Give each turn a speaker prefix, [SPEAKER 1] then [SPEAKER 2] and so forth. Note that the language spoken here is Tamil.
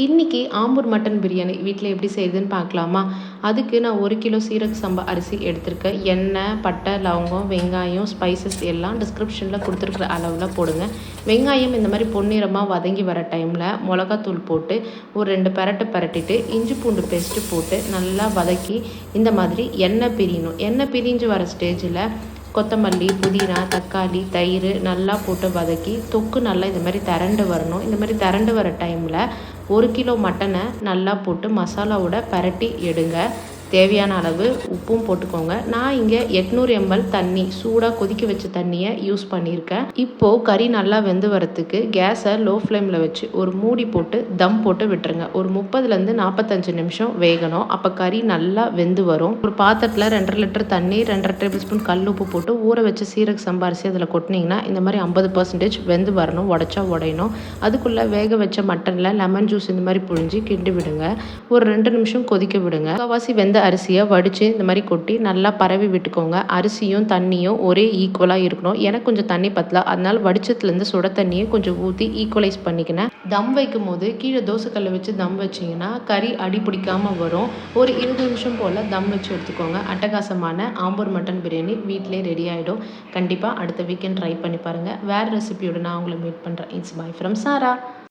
[SPEAKER 1] இன்றைக்கி ஆம்பூர் மட்டன் பிரியாணி வீட்டில் எப்படி செய்யுதுன்னு பார்க்கலாமா? அதுக்கு நான் 1 கிலோ சீரக சம்பா அரிசி எடுத்திருக்கேன். எண்ணெய், பட்டை, லவங்கம், வெங்காயம், ஸ்பைசஸ் எல்லாம் டிஸ்கிரிப்ஷனில் கொடுத்துருக்குற அளவில் போடுங்க. வெங்காயம் இந்த மாதிரி பொன்னிறமாக வதங்கி வர டைமில் மிளகாத்தூள் போட்டு ஒரு 2 பெரட்டிட்டு இஞ்சி பூண்டு பேஸ்ட்டு போட்டு நல்லா வதக்கி இந்த மாதிரி எண்ணெய் பிரியணும். எண்ணெய் பிரிஞ்சு வர ஸ்டேஜில் கொத்தமல்லி, புதினா, தக்காளி, தயிர் நல்லா போட்டு வதக்கி தொக்கு நல்லா இந்த மாதிரி திரண்டு வரணும். இந்த மாதிரி திரண்டு வர டைமில் 1 கிலோ மட்டனை நல்லா போட்டு மசாலாவோட பரட்டி எடுங்க. தேவையான அளவு உப்பும் போட்டுக்கோங்க. நான் இங்கே 800 ml தண்ணி சூடாக கொதிக்க வச்ச தண்ணியை யூஸ் பண்ணியிருக்கேன். இப்போது கறி நல்லா வெந்து வரத்துக்கு கேஸை லோ ஃப்ளேமில் வச்சு ஒரு மூடி போட்டு தம் போட்டு விட்டுருங்க. ஒரு 30லேருந்து 45 நிமிஷம் வேகணும். அப்போ கறி நல்லா வெந்து வரும். ஒரு பாத்திரத்தில் 2.5 லிட்டர் தண்ணி, 2.5 டேபிள் ஸ்பூன் கல் உப்பு போட்டு ஊற வச்ச சீரக சம்பா அரிசி அதில் கொட்டினீங்கன்னா இந்த மாதிரி 50% வெந்து வரணும். உடச்சா உடையணும். அதுக்குள்ளே வேக வச்ச மட்டனில் லெமன் ஜூஸ் இந்த மாதிரி புழிஞ்சு கிண்டி விடுங்க. ஒரு 2 நிமிஷம் கொதிக்க விடுங்க. முக்கால்வாசி வெந்த அரிசியை வடித்து இந்த மாதிரி கொட்டி நல்லா பரவி விட்டுக்கோங்க. அரிசியும் தண்ணியும் ஒரே ஈக்குவலாக இருக்கணும். எனக்கு கொஞ்சம் தண்ணி பத்தல, அதனால் வடிச்சத்துலேருந்து சுட தண்ணியை கொஞ்சம் ஊற்றி ஈக்குவலைஸ் பண்ணிக்கினேன். தம் வைக்கும் போது கீழே தோசைக்கல்லை வச்சு தம் வச்சிங்கன்னா கறி அடி பிடிக்காமல் வரும். ஒரு 20 நிமிஷம் போல் தம் வச்சு எடுத்துக்கோங்க. அட்டகாசமான ஆம்பூர் மட்டன் பிரியாணி வீட்டிலே ரெடி ஆகிடும். கண்டிப்பாக அடுத்த வீக்கெண்ட் ட்ரை பண்ணி பாருங்கள். வேறு ரெசிபியோட நான் உங்களை மீட் பண்ணுறேன். It's bye from Sarah.